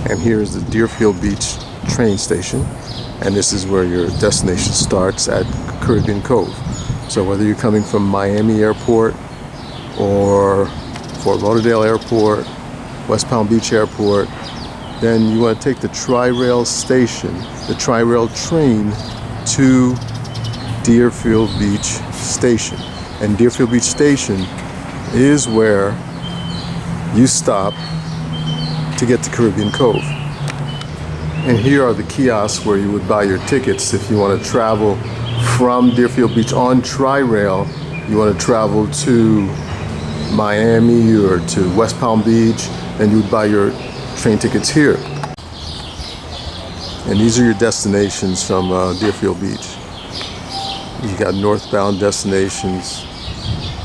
And here's the Deerfield Beach train station, and this is where your destination starts at Caribbean Cove. So whether you're coming from Miami Airport or Fort Lauderdale Airport, West Palm Beach Airport, then you want to take the Tri-Rail station, the Tri-Rail train to Deerfield Beach Station. And Deerfield Beach Station is where you stop to get to Caribbean Cove. And here are the kiosks where you would buy your tickets if you want to travel from Deerfield Beach on Tri-Rail. You want to travel to Miami or to West Palm Beach, and you would buy your train tickets here. And these are your destinations from Deerfield Beach. You got northbound destinations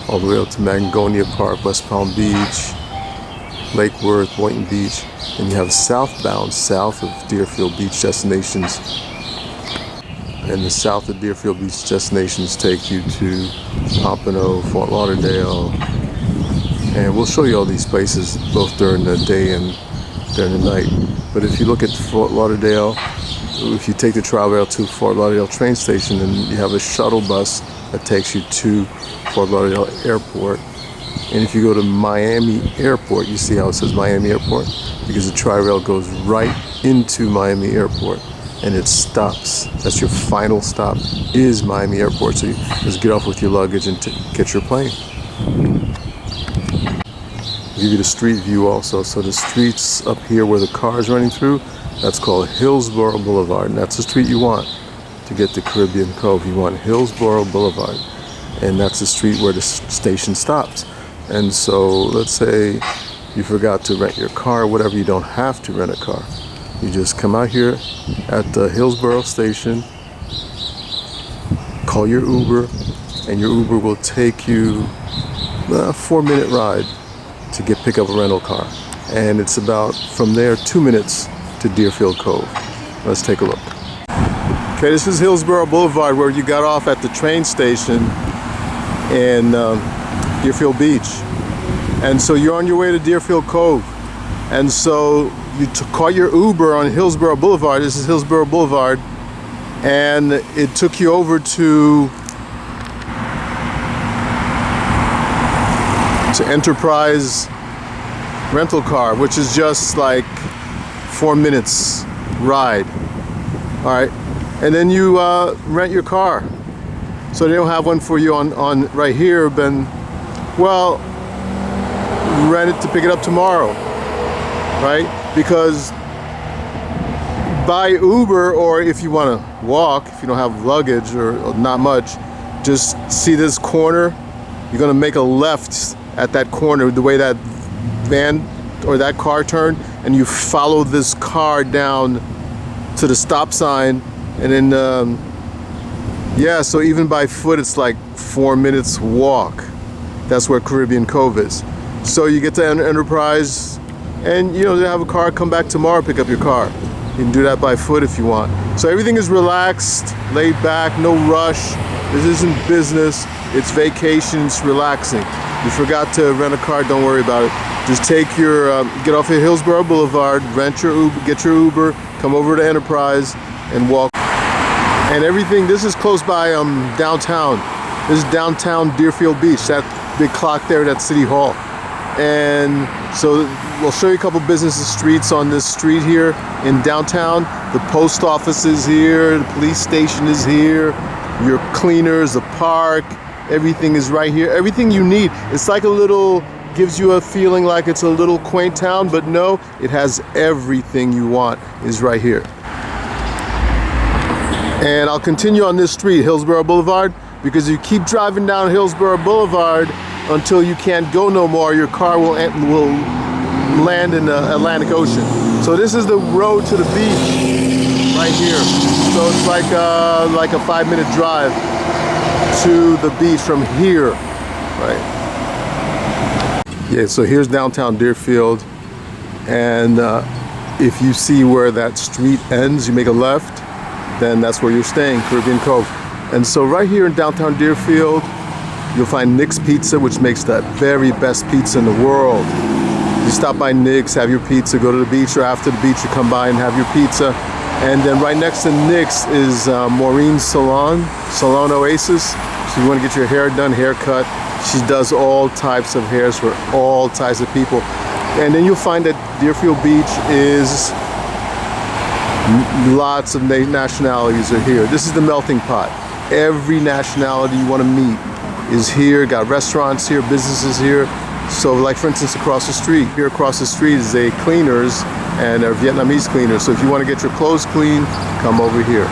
all the way up to Mangonia Park, West Palm Beach, Lake Worth, Boynton Beach, and you have southbound, south of Deerfield Beach destinations. And the south of Deerfield Beach destinations take you to Pompano, Fort Lauderdale, and we'll show you all these places both during the day and during the night. But if you look at Fort Lauderdale, if you take the Tri-Rail to Fort Lauderdale train station, then you have a shuttle bus that takes you to Fort Lauderdale Airport. And if you go to Miami Airport, you see how it says Miami Airport? Because the Tri-Rail goes right into Miami Airport and it stops. That's your final stop, is Miami Airport. So you just get off with your luggage and get your plane. I'll give you the street view also. So the streets up here where the car is running through, that's called Hillsborough Boulevard. And that's the street you want to get to Caribbean Cove. You want Hillsborough Boulevard. And that's the street where the station stops. And so let's say you forgot to rent your car or whatever, you don't have to rent a car. You just come out here at the Hillsborough station, call your Uber, and your Uber will take you a 4-minute ride to pick up a rental car. And it's about, from there, 2 minutes to Deerfield Cove. Let's take a look. Okay, this is Hillsborough Boulevard where you got off at the train station in Deerfield Beach. And so you're on your way to Deerfield Cove. And so you call your Uber on Hillsborough Boulevard. This is Hillsborough Boulevard. And it took you over to Enterprise rental car, which is just like 4 minutes ride. All right. And then you rent your car. So they don't have one for you on right here, then, well, rent it to pick it up tomorrow, right? Because by Uber, or if you want to walk, if you don't have luggage or not much, just see this corner. You're going to make a left at that corner, the way that van or that car turned, and you follow this car down to the stop sign, and then yeah, so even by foot it's like 4 minutes walk. That's where Caribbean Cove is. So you get to Enterprise, and you know, they have a car, come back tomorrow, pick up your car. You can do that by foot if you want. So everything is relaxed, laid back, no rush. This isn't business, it's vacation, it's relaxing. You forgot to rent a car, don't worry about it. Just take your, get off at Hillsborough Boulevard, rent your Uber, get your Uber, come over to Enterprise and walk. And everything, this is close by downtown. This is downtown Deerfield Beach, that big clock there, that's City Hall. And so we'll show you a couple business streets on this street here in downtown. The post office is here, the police station is here, your cleaners, the park, everything is right here. Everything you need. It's like a little, gives you a feeling like it's a little quaint town, but no, it has everything you want is right here. And I'll continue on this street, Hillsborough Boulevard, because you keep driving down Hillsborough Boulevard until you can't go no more. Your car will land in the Atlantic Ocean. So this is the road to the beach right here. So it's like a 5-minute drive to the beach from here, right? Yeah, so here's downtown Deerfield, and if you see where that street ends, you make a left, then that's where you're staying, Caribbean Cove. And so right here in downtown Deerfield, you'll find Nick's Pizza, which makes the very best pizza in the world. You stop by Nick's, have your pizza, go to the beach, or after the beach you come by and have your pizza. And then right next to Nick's is Maureen's Salon Oasis. So you want to get your hair done, haircut. She does all types of hairs for all types of people. And then you'll find that Deerfield Beach is lots of nationalities are here. This is the melting pot. Every nationality you want to meet is here. Got restaurants here, businesses here. So like for instance across the street, here across the street is a cleaners and a Vietnamese cleaners. So if you want to get your clothes clean, come over here.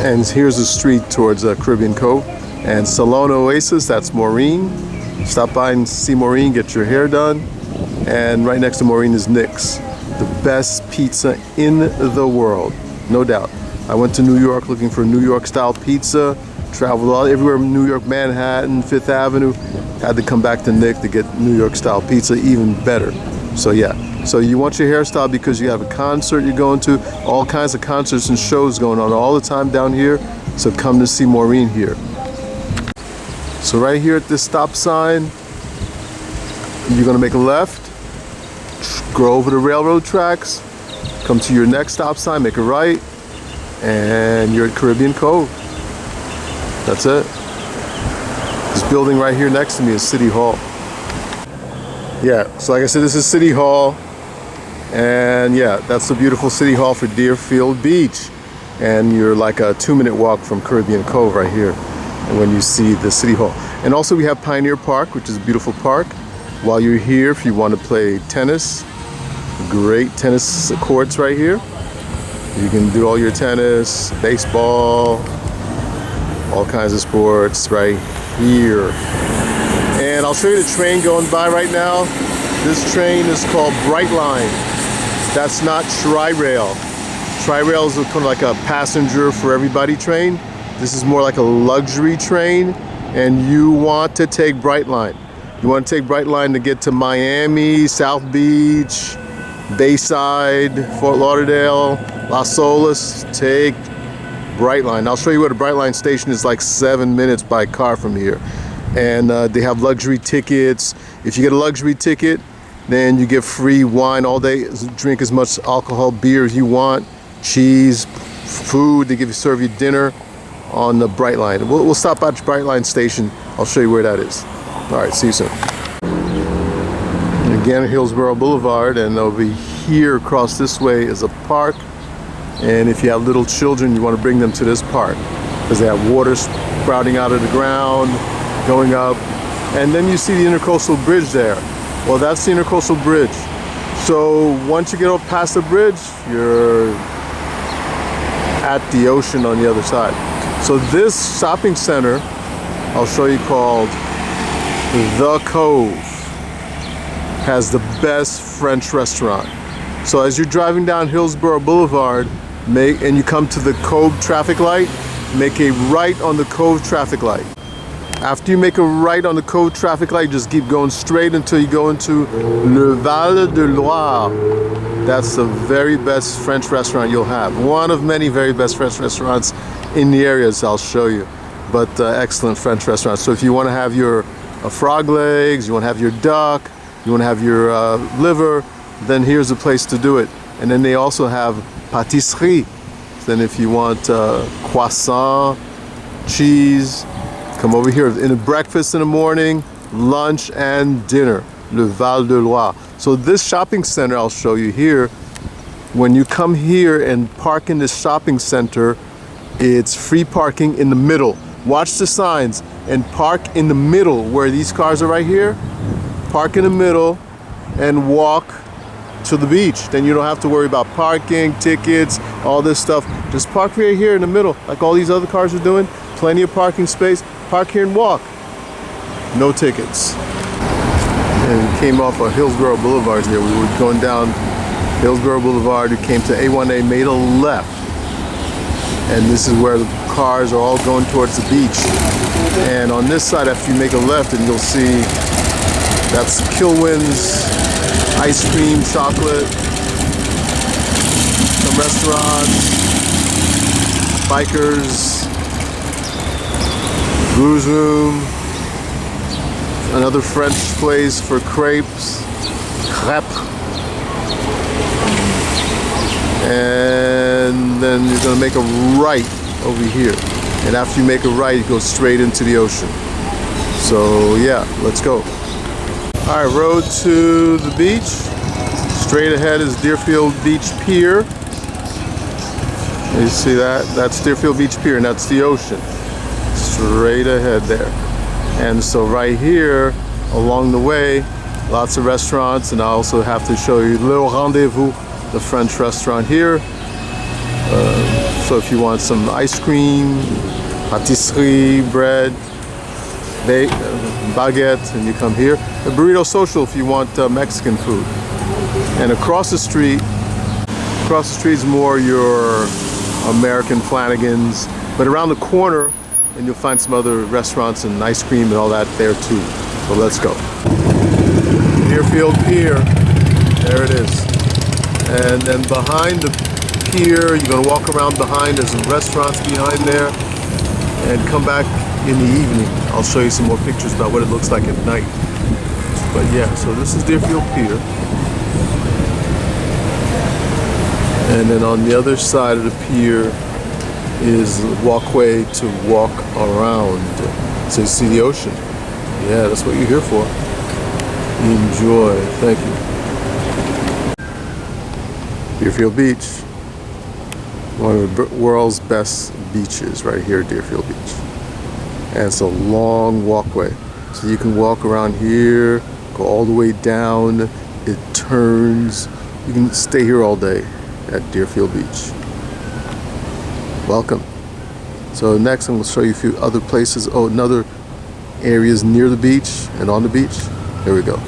And here's the street towards Caribbean Cove. And Salon Oasis, that's Maureen. Stop by and see Maureen, get your hair done. And right next to Maureen is Nick's. The best pizza in the world, no doubt. I went to New York looking for New York style pizza, traveled everywhere in New York, Manhattan, Fifth Avenue. Had to come back to Nick to get New York style pizza, even better. So yeah, so you want your hairstyle because you have a concert you're going to, all kinds of concerts and shows going on all the time down here. So come to see Maureen here. So right here at this stop sign, you're gonna make a left, go over the railroad tracks, come to your next stop sign, make a right, and you're at Caribbean Cove. That's it. This building right here next to me is City Hall. Yeah, so like I said, this is City Hall. And yeah, that's the beautiful City Hall for Deerfield Beach. And you're like a 2-minute walk from Caribbean Cove right here when you see the City Hall. And also we have Pioneer Park, which is a beautiful park. While you're here, if you want to play tennis, great tennis courts right here. You can do all your tennis, baseball, all kinds of sports right here. And I'll show you the train going by right now. This train is called Brightline. That's not Tri-Rail. Tri-Rail is kind of like a passenger for everybody train. This is more like a luxury train, and you want to take Brightline. You want to take Brightline to get to Miami, South Beach, Bayside, Fort Lauderdale, Las Olas. Take Brightline. I'll show you where the Brightline station is, like 7 minutes by car from here. And they have luxury tickets. If you get a luxury ticket, then you get free wine all day. Drink as much alcohol, beer as you want, cheese, food. They serve you dinner on the Brightline. We'll stop at the Brightline station. I'll show you where that is. All right, see you soon. Again, Hillsborough Boulevard, and over here across this way is a park. And if you have little children, you want to bring them to this park because they have water sprouting out of the ground, going up. And then you see the Intercoastal Bridge there. Well, that's the Intercoastal Bridge. So once you get up past the bridge, you're at the ocean on the other side. So this shopping center, I'll show you, called The Cove, has the best French restaurant. So as you're driving down Hillsborough Boulevard, and you come to the Cove traffic light, make a right on the Cove traffic light. After you make a right on the Cove traffic light, just keep going straight until you go into Le Val de Loire. That's the very best French restaurant you'll have. One of many very best French restaurants in the areas I'll show you, but excellent French restaurants. So if you want to have your frog legs, you want to have your duck, you want to have your liver, then here's a place to do it. And then they also have pâtisserie. Then if you want croissant, cheese, come over here. In a breakfast in the morning, lunch and dinner, Le Val de Loire. So this shopping center I'll show you here, when you come here and park in this shopping center, it's free parking in the middle. Watch the signs and park in the middle where these cars are right here. Park in the middle and walk to the beach. Then you don't have to worry about parking, tickets, all this stuff. Just park right here in the middle like all these other cars are doing. Plenty of parking space. Park here and walk. No tickets. And we came off of Hillsborough Boulevard here. We were going down Hillsborough Boulevard. We came to A1A, made a left. And this is where the cars are all going towards the beach. And on this side, after you make a left, and you'll see that's Kilwin's ice cream, chocolate, some restaurants, bikers, Blues Room, another French place for crepes, Crêpes. And then you're gonna make a right over here. And after you make a right, you go straight into the ocean. So yeah, let's go. All right, road to the beach. Straight ahead is Deerfield Beach Pier. You see that? That's Deerfield Beach Pier, and that's the ocean. Straight ahead there. And so right here, along the way, lots of restaurants, and I also have to show you Le Rendezvous, the French restaurant here. So if you want some ice cream, pâtisserie, bread, baguette, and you come here. The Burrito Social if you want Mexican food. And across the street is more your American Flanagan's, but around the corner, and you'll find some other restaurants and ice cream and all that there too. So let's go. Deerfield Pier, there it is. And then behind the pier, you're gonna walk around behind, there's some restaurants behind there, and come back in the evening. I'll show you some more pictures about what it looks like at night. But yeah, so this is Deerfield Pier. And then on the other side of the pier is the walkway to walk around. So you see the ocean. Yeah, that's what you're here for. Enjoy. Thank you. Deerfield Beach. One of the world's best beaches right here at Deerfield Beach. And it's a long walkway. So you can walk around here, go all the way down, it turns. You can stay here all day at Deerfield Beach. Welcome. So next I'm going to show you a few other places, another areas near the beach and on the beach. Here we go.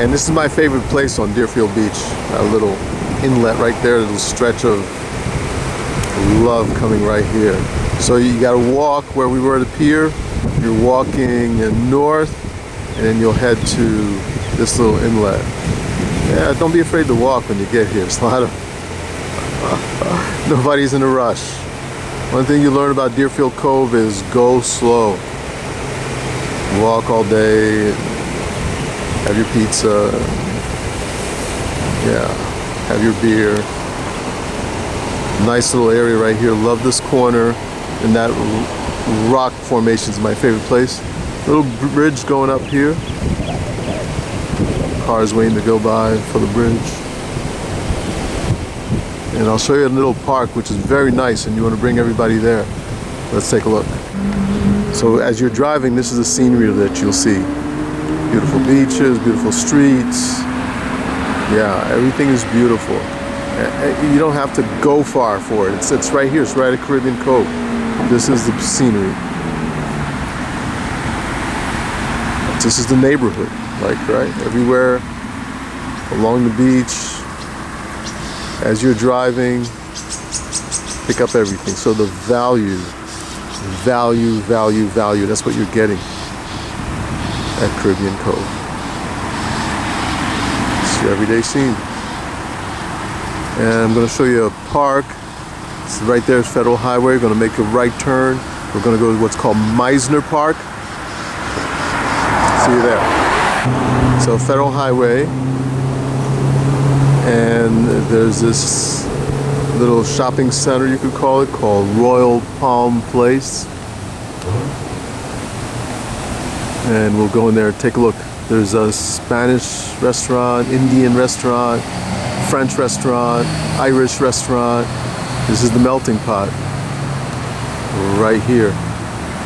And this is my favorite place on Deerfield Beach. That little inlet right there, a little stretch of love coming right here. So you got to walk where we were at the pier. You're walking north, and then you'll head to this little inlet. Yeah, don't be afraid to walk when you get here. It's a lot of nobody's in a rush. One thing you learn about Deerfield Cove is go slow. Walk all day, have your pizza, yeah, have your beer. Nice little area right here. Love this corner, and that rock formation is my favorite place. Little bridge going up here. Cars waiting to go by for the bridge. And I'll show you a little park which is very nice, and you want to bring everybody there. Let's take a look. So as you're driving, this is the scenery that you'll see. Beautiful beaches, beautiful streets. Yeah, everything is beautiful. You don't have to go far for it. It's right here. It's right at Caribbean Cove. This is the scenery. This is the neighborhood. Like, right? Everywhere along the beach. As you're driving, pick up everything. So the value, that's what you're getting at Caribbean Cove. It's your everyday scene. And I'm going to show you a park. So right there is Federal Highway. We're going to make a right turn. We're going to go to what's called Meisner Park. See you there. So Federal Highway, and there's this little shopping center, you could call it, called Royal Palm Place. And we'll go in there and take a look. There's a Spanish restaurant, Indian restaurant, French restaurant, Irish restaurant. This is the melting pot right here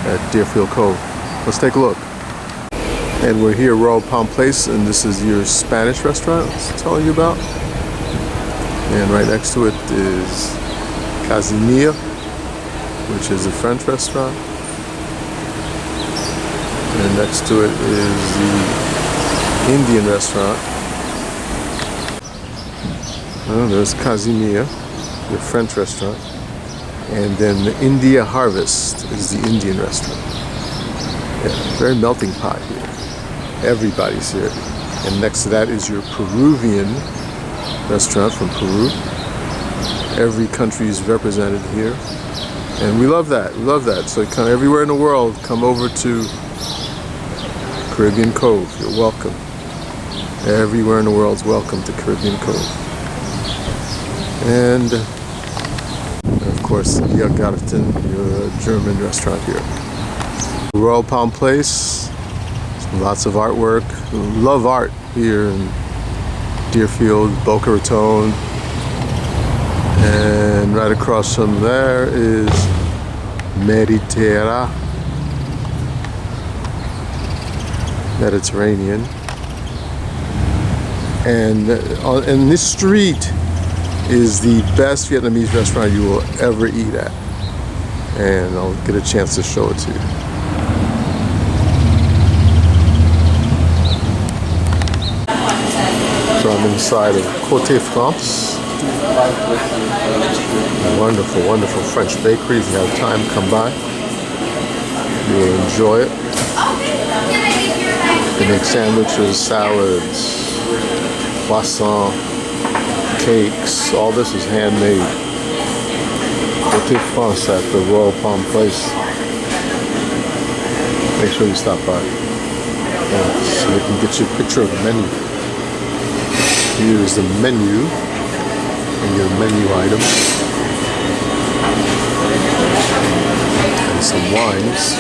at Deerfield Cove. Let's take a look. And we're here, Royal Palm Place, and this is your Spanish restaurant I was telling you about. And right next to it is Casimir, which is a French restaurant. And next to it is the Indian restaurant. Oh, there's Casimir, the French restaurant. And then the India Harvest is the Indian restaurant. Yeah, very melting pot here. Everybody's here. And next to that is your Peruvian restaurant from Peru. Every country is represented here. And we love that. We love that. So come everywhere in the world, come over to Caribbean Cove. You're welcome. Everywhere in the world is welcome to Caribbean Cove. And of course, Biergarten, your German restaurant here. Royal Palm Place, lots of artwork. Love art here in Deerfield, Boca Raton. And right across from there is Mediterranean. And in this street is the best Vietnamese restaurant you will ever eat at. And I'll get a chance to show it to you. So I'm inside of Côte France. Wonderful, wonderful French bakery. If you have time, come by. You will enjoy it. They make sandwiches, salads, croissant, cakes. All this is handmade. Côte France at the Royal Palm Place. Make sure you stop by. So we can get you a picture of the menu. Here is the menu. And your menu items and some wines.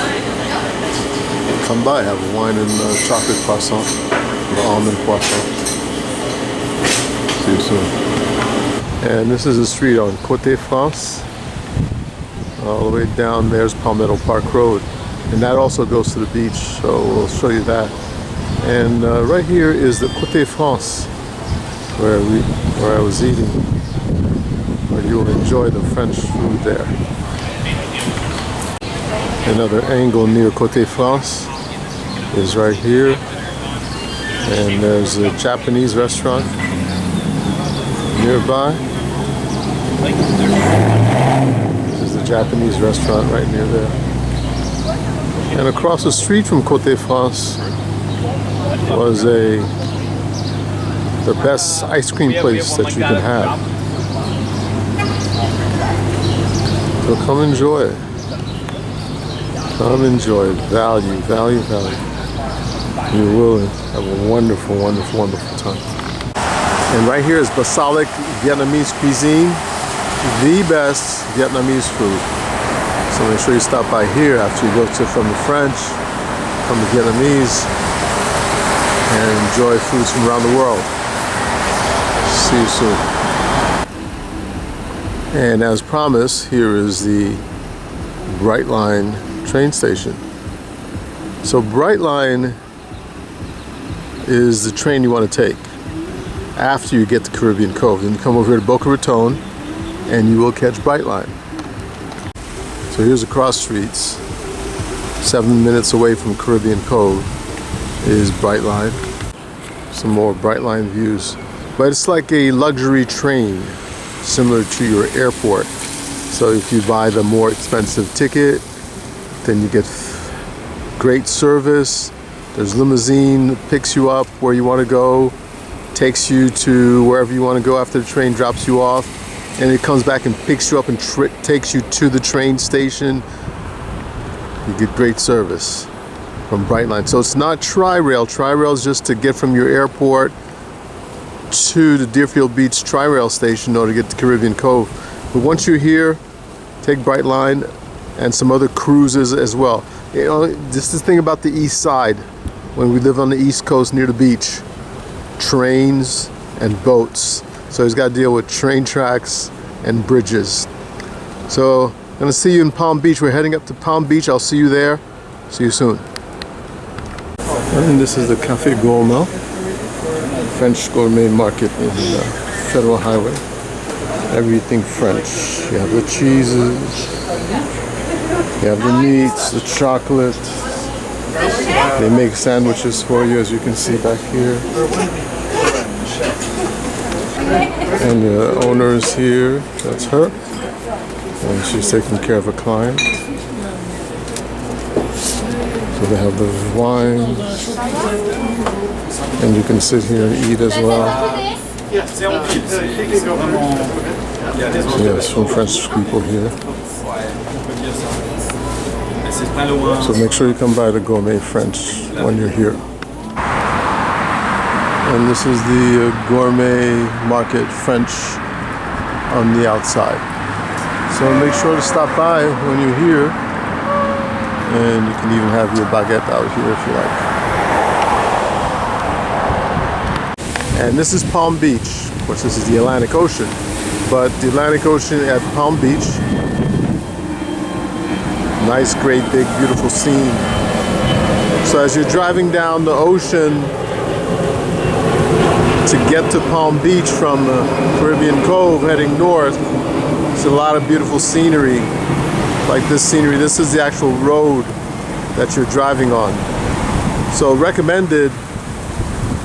Come by, have a wine and chocolate croissant, an almond croissant. See you soon. And this is the street on Côte France. All the way down there's Palmetto Park Road, and that also goes to the beach. So we'll show you that. And right here is the Côte France, where I was eating. You will enjoy the French food there. Another angle near Côte France is right here. And there's a Japanese restaurant nearby. This is the Japanese restaurant right near there. And across the street from Côte France was the best ice cream place that you can have. So come enjoy it. Come enjoy it. Value, value, value. You will have a wonderful, wonderful, wonderful time. And right here is Basilic Vietnamese cuisine. The best Vietnamese food. So make sure you stop by here after you go from the French, come to Vietnamese, and enjoy foods from around the world. See you soon. And as promised, here is the Brightline train station. So Brightline is the train you want to take after you get to Caribbean Cove. Then you come over here to Boca Raton and you will catch Brightline. So here's the cross streets. 7 minutes away from Caribbean Cove is Brightline. Some more Brightline views. But it's like a luxury train, similar to your airport. So if you buy the more expensive ticket, then you get great service. There's limousine that picks you up where you want to go, takes you to wherever you want to go after the train drops you off, and it comes back and picks you up and takes you to the train station. You get great service from Brightline. So it's not Tri-Rail. Tri-Rail is just to get from your airport to the Deerfield Beach Tri-Rail station in order to get to Caribbean Cove. But once you're here, take Brightline and some other cruises as well. You know, this is the thing about the east side. When we live on the east coast near the beach, trains and boats. So he's got to deal with train tracks and bridges. So I'm going to see you in Palm Beach. We're heading up to Palm Beach. I'll see you there. See you soon. And this is the Café Gourmand, French gourmet market in Federal Highway. Everything French. You have the cheeses, you have the meats, the chocolate. They make sandwiches for you, as you can see back here. And the owner is here. That's her. And she's taking care of a client. So they have the wine. And you can sit here and eat as well. Yes, from French people here. So make sure you come by the Gourmet French when you're here. And this is the gourmet market French on the outside. So make sure to stop by when you're here. And you can even have your baguette out here if you like. And this is Palm Beach. Of course, this is the Atlantic Ocean. But the Atlantic Ocean at Palm Beach. Nice, great, big, beautiful scene. So as you're driving down the ocean to get to Palm Beach from Caribbean Cove heading north, there's a lot of beautiful scenery. Like this scenery, this is the actual road that you're driving on. So recommended,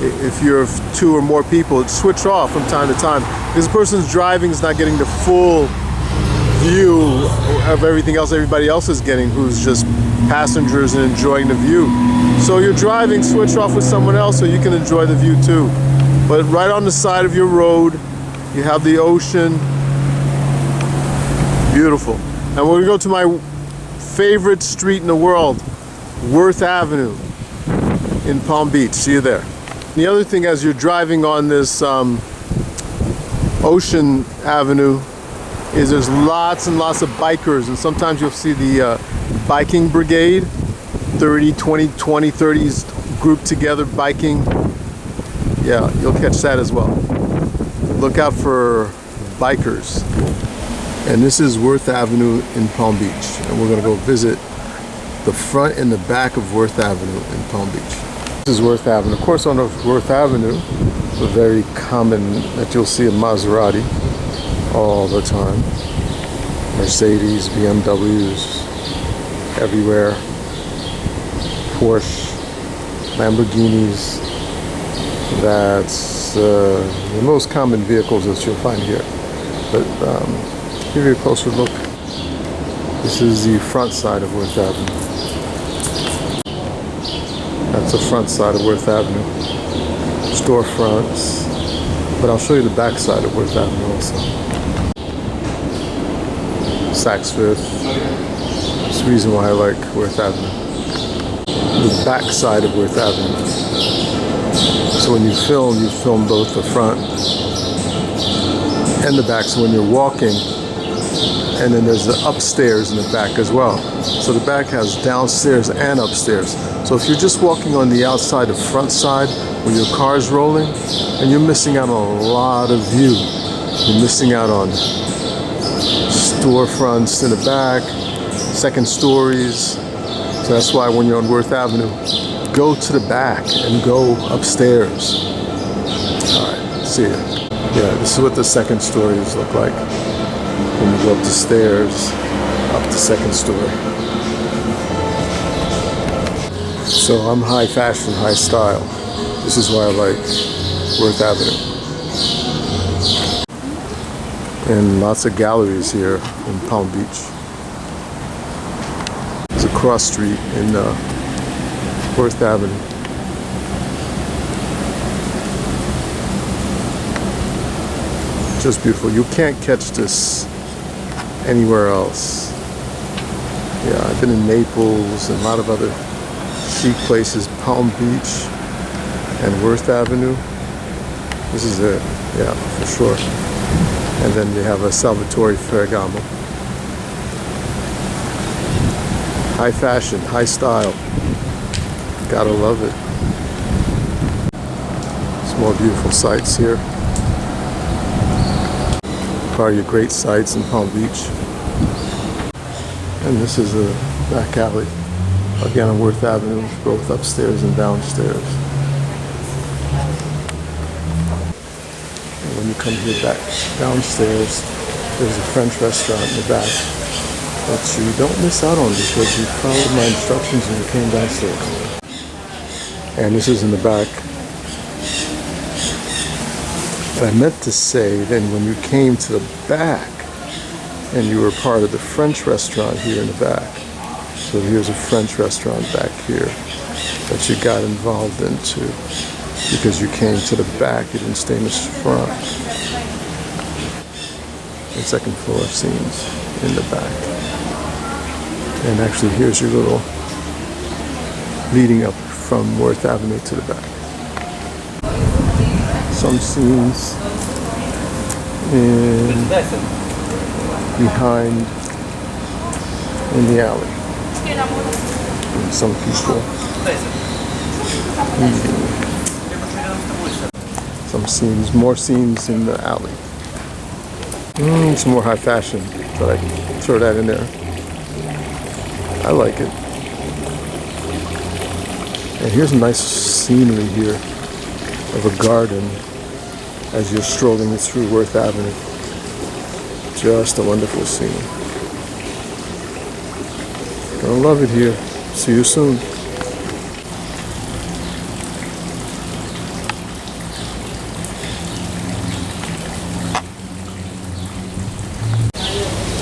if you're 2 or more people, switch off from time to time, because the person's driving is not getting the full view of everything else everybody else is getting, who's just passengers and enjoying the view. So you're driving, switch off with someone else so you can enjoy the view too. But right on the side of your road, you have the ocean. Beautiful. And we're gonna go to my favorite street in the world, Worth Avenue in Palm Beach. See you there. The other thing, as you're driving on this Ocean Avenue, is there's lots and lots of bikers, and sometimes you'll see the biking brigade, 30, 20, 30s grouped together biking. Yeah, you'll catch that as well. Look out for bikers. And this is Worth Avenue in Palm Beach, and we're gonna go visit the front and the back of Worth Avenue in Palm Beach. This is Worth Avenue. Of course, on Worth Avenue, very common that you'll see a Maserati all the time. Mercedes, BMWs, everywhere. Porsche, Lamborghinis. That's the most common vehicles that you'll find here. But give you a closer look. This is the front side of Worth Avenue. That's the front side of Worth Avenue. Storefronts. But I'll show you the back side of Worth Avenue also. Saks Fifth. That's the reason why I like Worth Avenue. The back side of Worth Avenue. So when you film both the front and the back. So when you're walking, and then there's the upstairs in the back as well. So the back has downstairs and upstairs. So if you're just walking on the outside, the front side, when your car's rolling, and you're missing out on a lot of view. You're missing out on storefronts in the back, second stories. So that's why when you're on Worth Avenue, go to the back and go upstairs. All right, see ya. Yeah, this is what the second stories look like. When you go up the stairs, up the second story. So I'm high fashion, high style. This is why I like Worth Avenue. And lots of galleries here in Palm Beach. There's a cross street in Worth Avenue. Just beautiful. You can't catch this anywhere else. Yeah, I've been in Naples and a lot of other chic places. Palm Beach and Worth Avenue. This is it, yeah, for sure. And then you have a Salvatore Ferragamo. High fashion, high style. Gotta love it. Some more beautiful sights here. Part of your great sights in Palm Beach. And this is a back alley. Again on Worth Avenue, both upstairs and downstairs. And when you come here back downstairs, there's a French restaurant in the back that you don't miss out on because you followed my instructions when you came downstairs. And this is in the back. And I meant to say then when you came to the back and you were part of the French restaurant here in the back. So here's a French restaurant back here that you got involved into because you came to the back, you didn't stay in the front. And second floor scenes in the back. And actually here's your little leading up from Worth Avenue to the back. some scenes behind in the alley. And some people. Some scenes, more scenes in the alley. Some more high fashion, but I can throw that in there. I like it. And here's a nice scenery here of a garden as you're strolling through Worth Avenue. Just a wonderful scene. Gonna love it here. See you soon.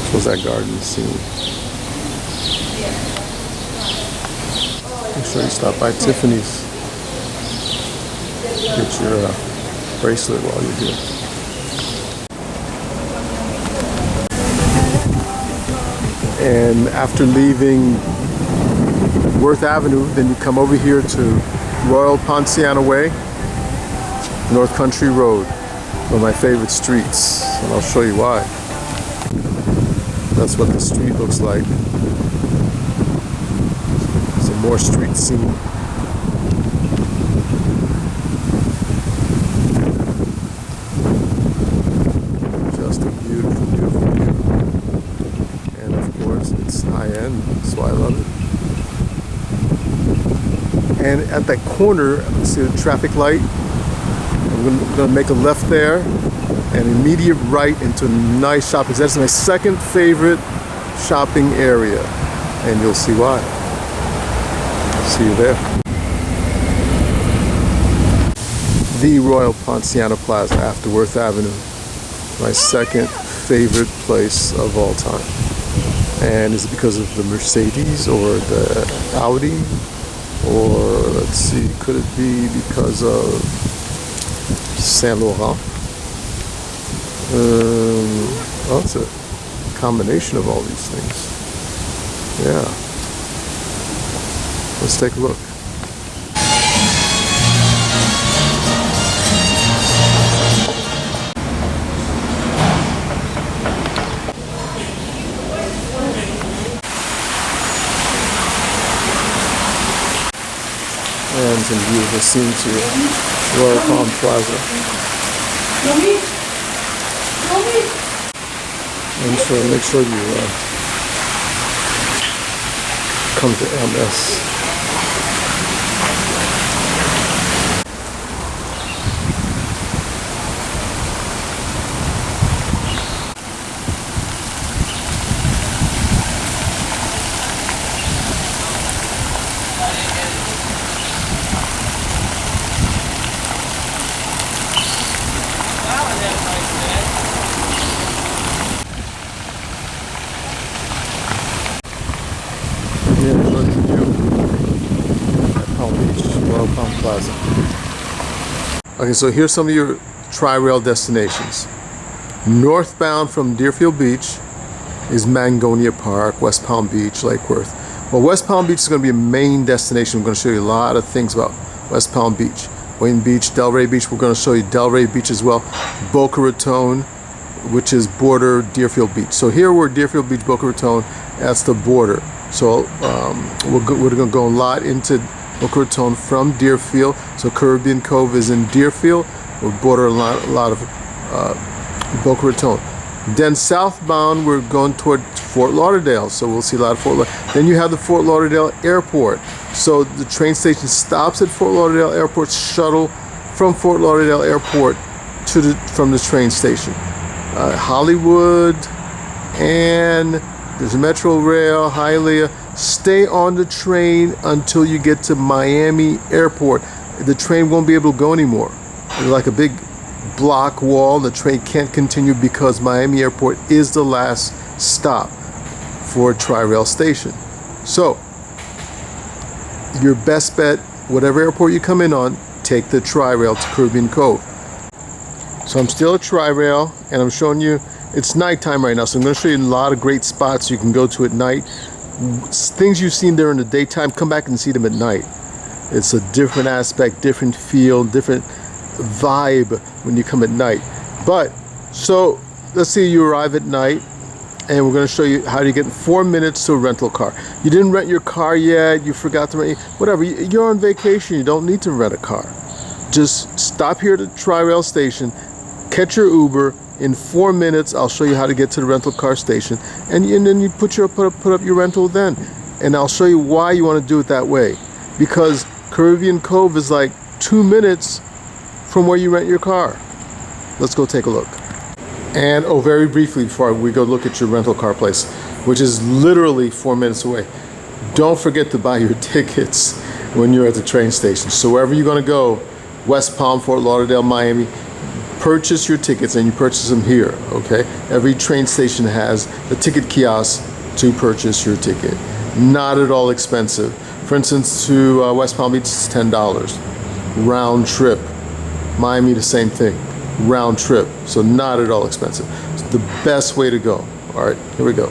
This was that garden scene. Make sure you stop by Tiffany's. Get your bracelet while you're here. And after leaving Worth Avenue, then you come over here to Royal Ponciano Way, North Country Road, one of my favorite streets, and I'll show you why. That's what the street looks like. Some more street scene. Just a beautiful, beautiful view. And of course, it's high-end, so I love it. And at that corner, see the traffic light? I'm gonna make a left there and immediate right into a nice shopping. That's my second favorite shopping area, and you'll see why. See you there. The Royal Ponciano Plaza after Worth Avenue, my second favorite place of all time. And is it because of the Mercedes or the Audi? Or let's see, could it be because of Saint Laurent? Well, it's a combination of all these things. Yeah. Let's take a look. And some beautiful scenes here. Royal Palm Plaza. And make sure you come to MS. Plaza. Okay, so here's some of your tri-rail destinations. Northbound from Deerfield Beach is Mangonia Park, West Palm Beach, Lake Worth. Well, West Palm Beach is going to be a main destination. I'm going to show you a lot of things about West Palm Beach. Wayne Beach, Delray Beach, we're going to show you Delray Beach as well. Boca Raton, which is border Deerfield Beach. So here we're Deerfield Beach, Boca Raton, that's the border. So we're going to go a lot into Boca Raton from Deerfield. So Caribbean Cove is in Deerfield. We'll border a lot of Boca Raton. Then southbound, we're going toward Fort Lauderdale. So we'll see a lot of Fort Lauderdale. Then you have the Fort Lauderdale Airport. So the train station stops at Fort Lauderdale Airport, shuttle from Fort Lauderdale Airport to from the train station. Hollywood, and there's Metro Rail, Hialeah. Stay on the train until you get to Miami Airport. The train won't be able to go anymore. There's like a big block wall. The train can't continue because Miami Airport is the last stop for a tri-rail station. So your best bet, whatever airport you come in on, take the tri-rail to Caribbean Cove. So I'm still at tri-rail, and I'm showing you, it's nighttime right now, so I'm going to show you a lot of great spots you can go to at night. Things you've seen there in the daytime, come back and see them at night. It's a different aspect, different feel, different vibe when you come at night. But so let's say you arrive at night, and we're going to show you how to get in 4 minutes to a rental car. You didn't rent your car yet, you forgot to rent, whatever, you're on vacation, you don't need to rent a car. Just stop here at the Tri-Rail station, catch your Uber. In 4 minutes, I'll show you how to get to the rental car station, and then you put up your rental then. And I'll show you why you want to do it that way. Because Caribbean Cove is like 2 minutes from where you rent your car. Let's go take a look. And very briefly before we go look at your rental car place, which is literally 4 minutes away, don't forget to buy your tickets when you're at the train station. So wherever you're going to go, West Palm, Fort Lauderdale, Miami, purchase your tickets, and you purchase them here, okay? Every train station has a ticket kiosk to purchase your ticket. Not at all expensive. For instance, to West Palm Beach, it's $10 round trip. Miami, the same thing, round trip. So not at all expensive. It's the best way to go. All right, here we go.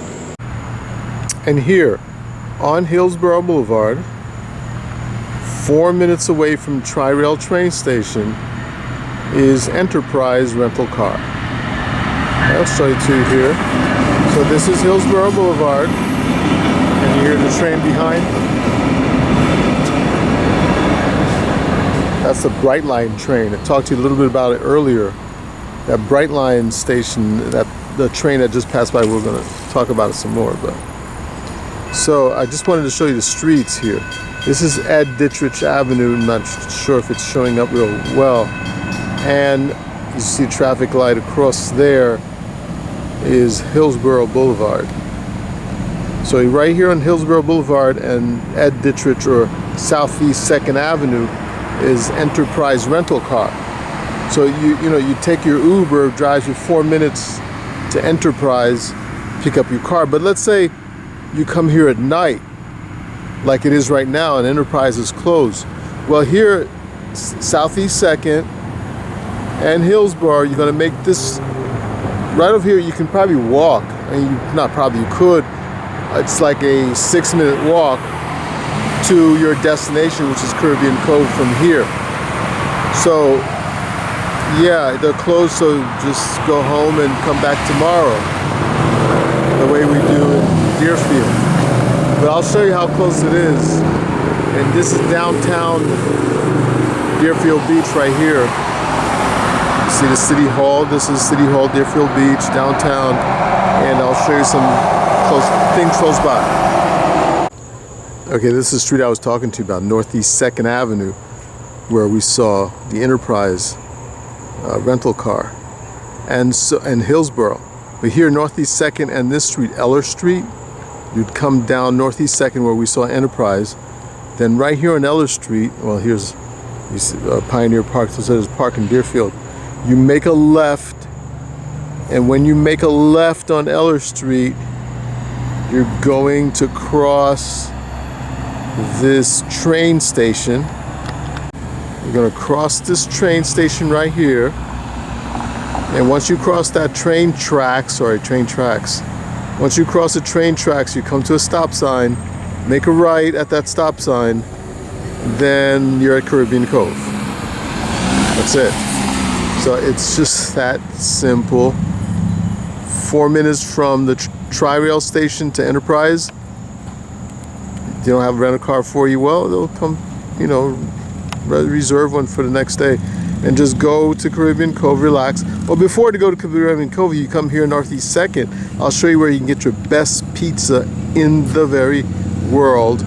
And here on Hillsborough Boulevard, 4 minutes away from Tri-Rail train station, is Enterprise Rental Car. I'll show you two here. So this is Hillsborough Boulevard, and you hear the train behind. That's the Brightline train. I talked to you a little bit about it earlier. That Brightline station, the train that just passed by, we're going to talk about it some more. But so I just wanted to show you the streets here. This is Ed Dittrich Avenue. I'm not sure if it's showing up real well. And you see a traffic light across there is Hillsborough Boulevard. So right here on Hillsborough Boulevard and Ed Dittrich, or Southeast 2nd Avenue, is Enterprise Rental Car. So you take your Uber, drives you 4 minutes to Enterprise, pick up your car. But let's say you come here at night, like it is right now, and Enterprise is closed. Well, here, Southeast 2nd and Hillsborough, you're going to make this right over here. You can probably walk. I mean, not probably, you could. It's like a 6-minute walk to your destination, which is Caribbean Cove from here. So yeah, they're closed, so just go home and come back tomorrow, the way we do in Deerfield. But I'll show you how close it is. And this is downtown Deerfield Beach right here. You see the City Hall. This is City Hall, Deerfield Beach, downtown. And I'll show you some things close by. Okay, this is the street I was talking to you about, Northeast 2nd Avenue, where we saw the Enterprise rental car, and Hillsborough. But here, Northeast 2nd and this street, Eller Street, you'd come down Northeast 2nd where we saw Enterprise. Then right here on Eller Street, well, here's you see, Pioneer Park, so there's Park in Deerfield. You make a left, and when you make a left on Eller Street, you're going to cross this train station. You're going to cross this train station right here, and once you cross that train tracks, once you cross the train tracks, you come to a stop sign, make a right at that stop sign, then you're at Caribbean Cove. That's it. So it's just that simple. 4 minutes from the Tri-Rail station to Enterprise. They don't have a rental car for you, well, they'll come, reserve one for the next day, and just go to Caribbean Cove, relax. Well, before to go to Caribbean Cove, you come here Northeast 2nd. I'll show you where you can get your best pizza in the very world.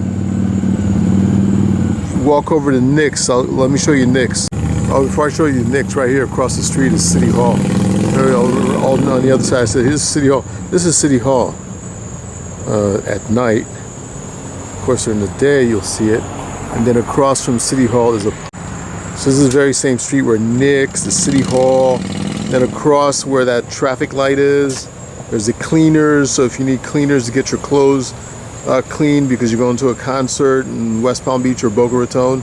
Walk over to Nick's. Let me show you Nick's. Oh, before I show you Nick's, right here across the street is City Hall. On the other side, I said, here's City Hall. This is City Hall at night. Of course, during the day, you'll see it. And then across from City Hall is so this is the very same street where Nick's, the City Hall, then across where that traffic light is, there's the cleaners. So if you need cleaners to get your clothes clean because you're going to a concert in West Palm Beach or Boca Raton,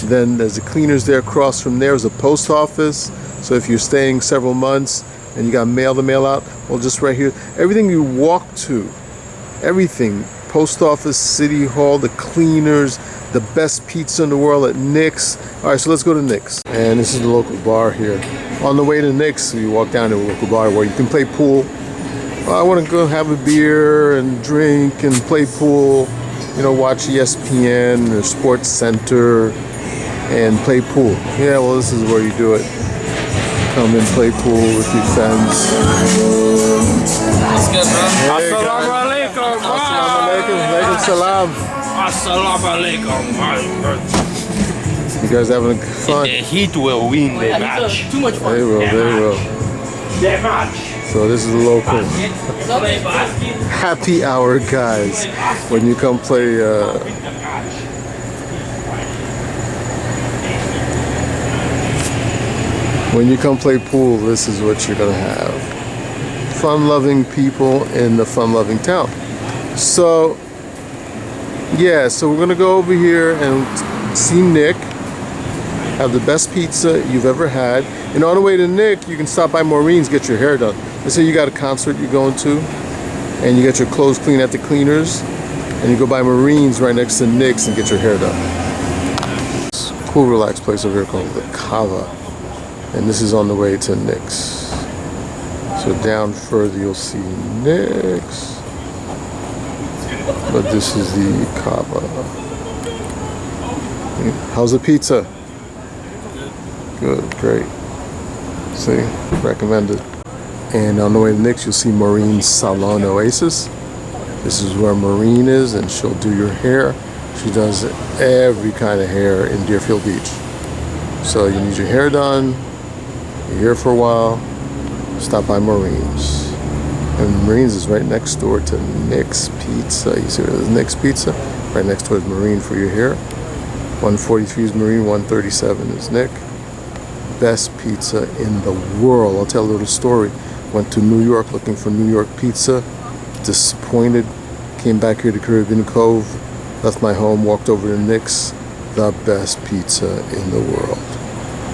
then there's the cleaners there. Across from there is a post office. So if you're staying several months and you got mail to mail out, well, just right here, everything you walk to, everything, post office, City Hall, the cleaners, the best pizza in the world at Nick's. All right, so let's go to Nick's. And this is the local bar here. On the way to Nick's, you walk down to a local bar where you can play pool. I want to go have a beer and drink and play pool, you know, watch ESPN or Sports Center and play pool. Yeah, well, this is where you do it. Come and play pool with your friends. That's good, bro. Hey, Assalamu alaikum. Assalamu alaikum. Alaikum salam. Assalamu alaikum. You guys having fun? The Heat will win the match. Too much fun. They will, they will. The match. So this is the local happy hour, guys. When you come play when you come play pool, this is what you're gonna have. Fun-loving people in the fun-loving town. So yeah, so we're gonna go over here and see Nick, have the best pizza you've ever had. And on the way to Nick, you can stop by Maureen's, get your hair done. Let's say you got a concert you're going to, and you get your clothes cleaned at the cleaners, and you go by Maureen's right next to Nick's and get your hair done. It's a cool, relaxed place over here called the Cove, and this is on the way to Nick's. So down further you'll see Nick's, but this is the Cove. How's the pizza? Good, great. See, recommended. And on the way to Nick's, you'll see Maureen's Salon Oasis. This is where Maureen is, and she'll do your hair. She does every kind of hair in Deerfield Beach. So you need your hair done, you're here for a while, stop by Maureen's. And Maureen's is right next door to Nick's Pizza. You see where there's Nick's Pizza? Right next door is Maureen for your hair. 143 is Maureen, 137 is Nick. Best pizza in the world. I'll tell a little story. Went to New York looking for New York pizza. Disappointed. Came back here to Caribbean Cove. Left my home, walked over to Nick's. The best pizza in the world.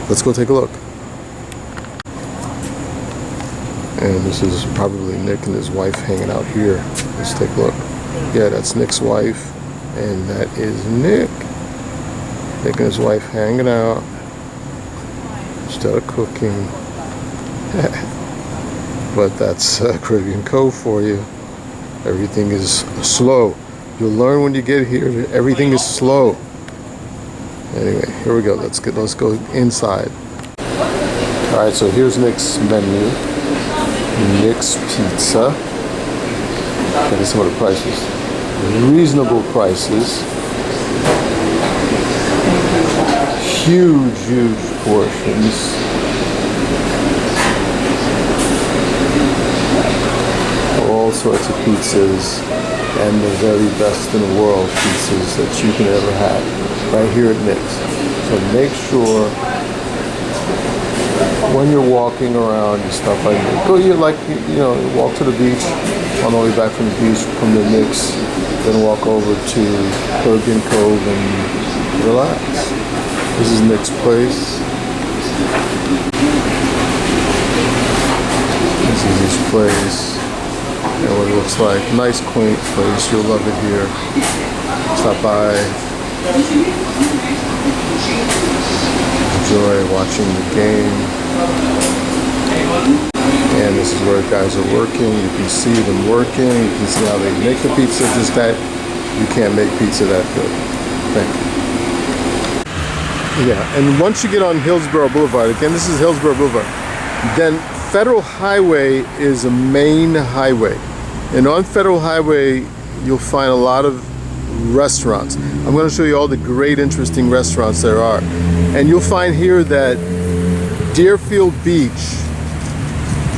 Let's go take a look. And this is probably Nick and his wife hanging out here. Let's take a look. Yeah, that's Nick's wife. And that is Nick. Nick and his wife hanging out instead of cooking. But that's Caribbean Cove for you. Everything is slow. You'll learn when you get here that everything is slow. Anyway, here we go. Let's go inside. All right, so here's Nick's menu. Nick's Pizza. Look at some of the prices. Reasonable prices. Huge, huge portions. All sorts of pizzas, and the very best in the world pizzas that you can ever have right here at Nick's. So make sure when you're walking around, you stop by Nick's. Go, walk to the beach, on the way back from the beach, come to Nick's, then walk over to Caribbean Cove and relax. This is Nick's place. This is his place. And what it looks like. Nice, quaint place. You'll love it here. Stop by. Enjoy watching the game. And this is where guys are working. You can see them working. You can see how they make the pizza. Just that you can't make pizza that good. Thank you. Yeah, and once you get on Hillsborough Boulevard, again, this is Hillsborough Boulevard, then Federal Highway is a main highway. And on Federal Highway, you'll find a lot of restaurants. I'm going to show you all the great, interesting restaurants there are. And you'll find here that Deerfield Beach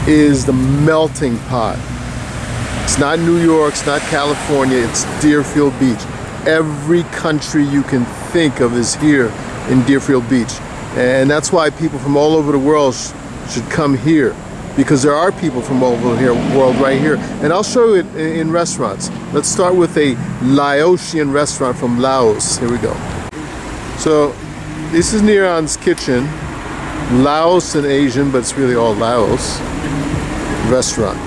is the melting pot. It's not New York, it's not California, it's Deerfield Beach. Every country you can think of is here in Deerfield Beach. And that's why people from all over the world should come here, because there are people from all over the world right here. And I'll show you it in restaurants. Let's start with a Laotian restaurant from Laos. Here we go. So this is Niran's Kitchen. Laos and Asian, but it's really all Laos restaurant.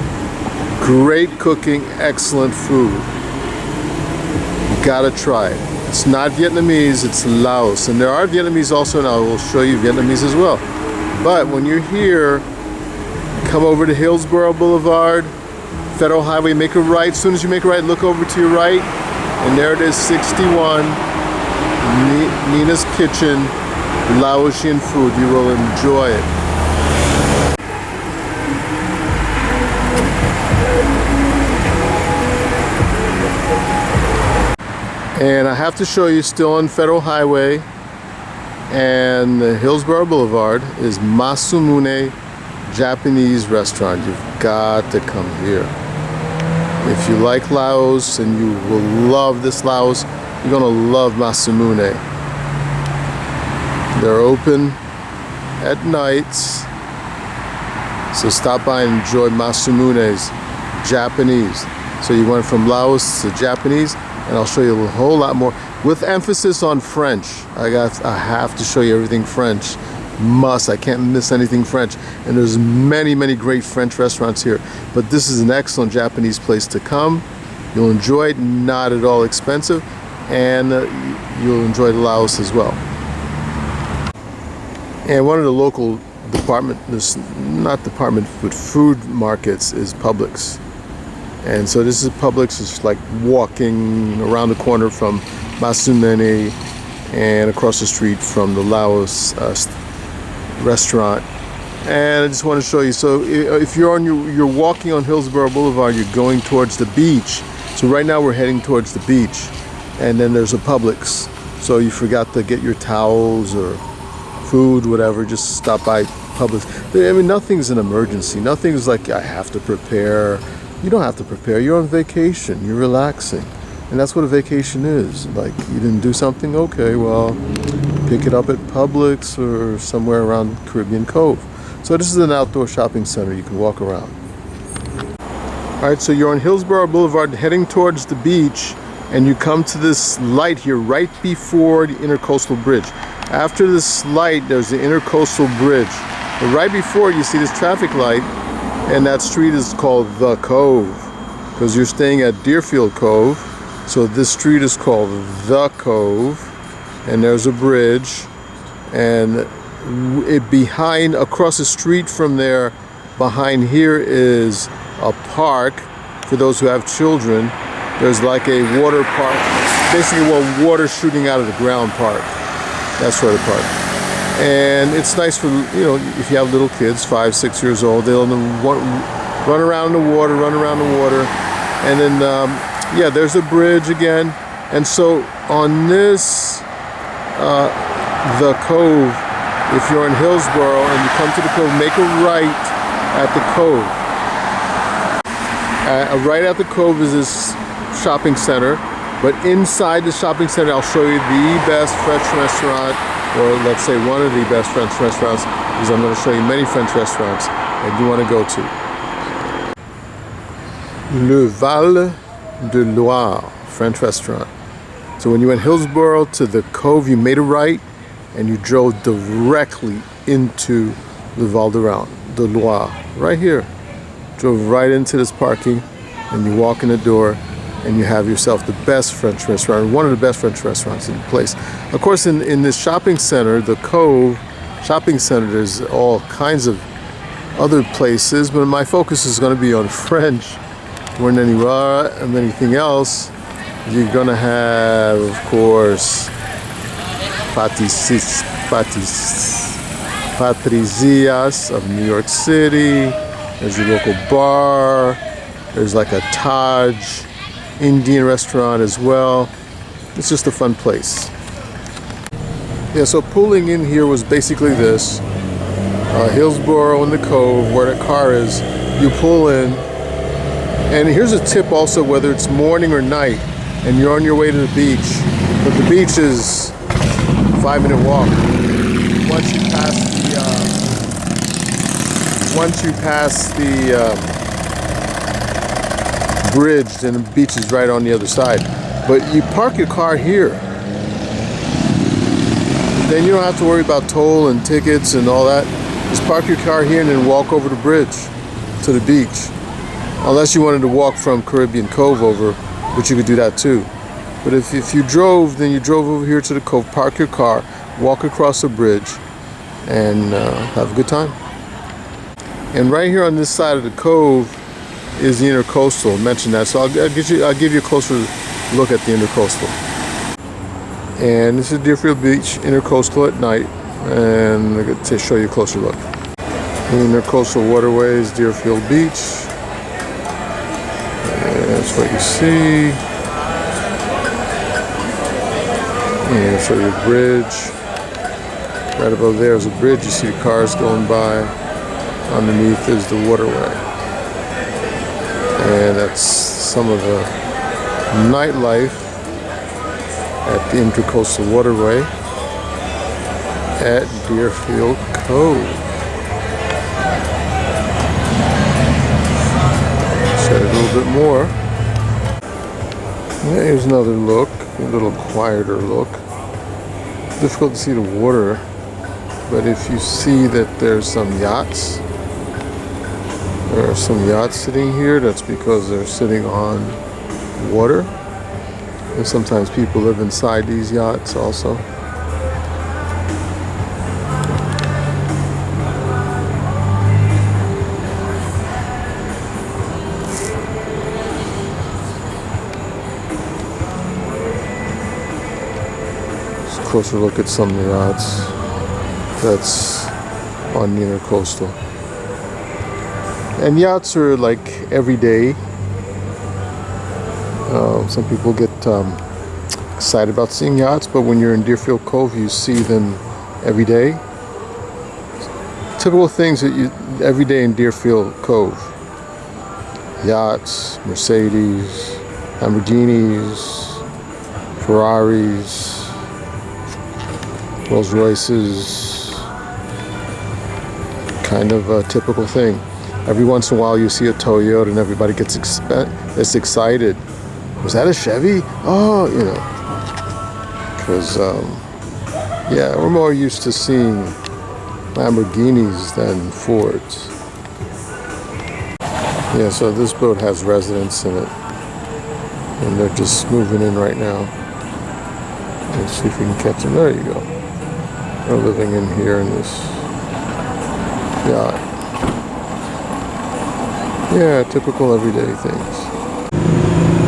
Great cooking, excellent food. You gotta try it. It's not Vietnamese, it's Laos. And there are Vietnamese also, and I will show you Vietnamese as well. But when you're here, come over to Hillsborough Boulevard, Federal Highway, make a right. As soon as you make a right, look over to your right, and there it is, 61, Nina's Kitchen, Laotian food. You will enjoy it. And I have to show you, still on Federal Highway and Hillsborough Boulevard, is Masumune Japanese restaurant. You've got to come here. If you like Laos, and you will love this Laos, you're gonna love Masumune. They're open at nights, so stop by and enjoy Masumune's Japanese. So you went from Laos to Japanese, and I'll show you a whole lot more with emphasis on French. I have to show you everything French. I can't miss anything French. And there's many great French restaurants here, but this is an excellent Japanese place to come. You'll enjoy it, not at all expensive, and you'll enjoy Laos as well. And one of the local food markets is Publix. And so this is Publix. It's like walking around the corner from Masumune and across the street from the Laos restaurant. And I just want to show you, so if you're walking on Hillsborough Boulevard, you're going towards the beach. So right now we're heading towards the beach, and then there's a Publix. So you forgot to get your towels or food, whatever, just stop by Publix. I mean, nothing's an emergency. Nothing's like I have to prepare. You don't have to prepare. You're on vacation. You're relaxing. And that's what a vacation is. Like, you didn't do something? Okay, well, pick it up at Publix or somewhere around Caribbean Cove. So this is an outdoor shopping center. You can walk around. All right, so you're on Hillsborough Boulevard heading towards the beach, and you come to this light here right before the Intercoastal Bridge. After this light, there's the Intercoastal Bridge. But right before it, you see this traffic light, and that street is called the Cove, because you're staying at Deerfield Cove. So this street is called the Cove, and there's a bridge, and across the street from there, behind here is a park for those who have children. There's like a water park, basically water shooting out of the ground park, that sort of park. And it's nice for, if you have little kids, 5, 6 years old, they'll run around the water, and then yeah, there's a bridge again. And so on this the Cove, if you're in Hillsborough and you come to the Cove, make a right at the Cove. Right at the Cove is this shopping center, but inside the shopping center I'll show you the best French restaurant, or let's say one of the best French restaurants, because I'm going to show you many French restaurants that you want to go to. Le Val de Loire French restaurant. So when you went Hillsborough to the Cove, you made a right and you drove directly into Le Val de Loire, right here. Drove right into this parking, and you walk in the door and you have yourself the best French restaurant, one of the best French restaurants in the place. Of course, in this shopping center, the Cove shopping center, there's all kinds of other places, but my focus is going to be on French more than anything else. You're going to have, of course, Patricia's of New York City. There's your local bar. There's like a Taj Indian restaurant as well. It's just a fun place. Yeah, so pulling in here was basically this. Hillsborough and the Cove, where the car is, you pull in. And here's a tip also, whether it's morning or night, and you're on your way to the beach, but the beach is a 5-minute walk. Once you pass the bridge, then the beach is right on the other side. But you park your car here. Then you don't have to worry about toll and tickets and all that. Just park your car here and then walk over the bridge to the beach. Unless you wanted to walk from Caribbean Cove over, which you could do that too. But if you drove, then you drove over here to the Cove, park your car, walk across the bridge, and have a good time. And right here on this side of the Cove is the Intercoastal. I mentioned that, so I'll give you a closer look at the Intercoastal. And this is Deerfield Beach Intercoastal at night, and I'm going to show you a closer look. The Intercoastal Waterways, Deerfield Beach. And that's what you see. And I'll show you a bridge. Right above there is a bridge. You see the cars going by. Underneath is the waterway. And that's some of the nightlife at the Intercoastal Waterway at Deerfield Cove. Set it a little bit more. Here's another look, a little quieter look. Difficult to see the water, but if you see that there's some yachts, there are some yachts sitting here, that's because they're sitting on water. And sometimes people live inside these yachts also. Closer look at some of the yachts that's on the Intercoastal. And yachts are like every day. Some people get excited about seeing yachts, but when you're in Deerfield Cove, you see them every day. Typical things that you every day in Deerfield Cove: yachts, Mercedes, Lamborghinis, Ferraris, Rolls Royces, kind of a typical thing. Every once in a while you see a Toyota and everybody gets excited. Was that a Chevy? Oh, you know. Because, yeah, we're more used to seeing Lamborghinis than Fords. Yeah, so this boat has residents in it. And they're just moving in right now. Let's see if we can catch them. There you go. They're living in here in this yacht. Yeah, typical everyday things.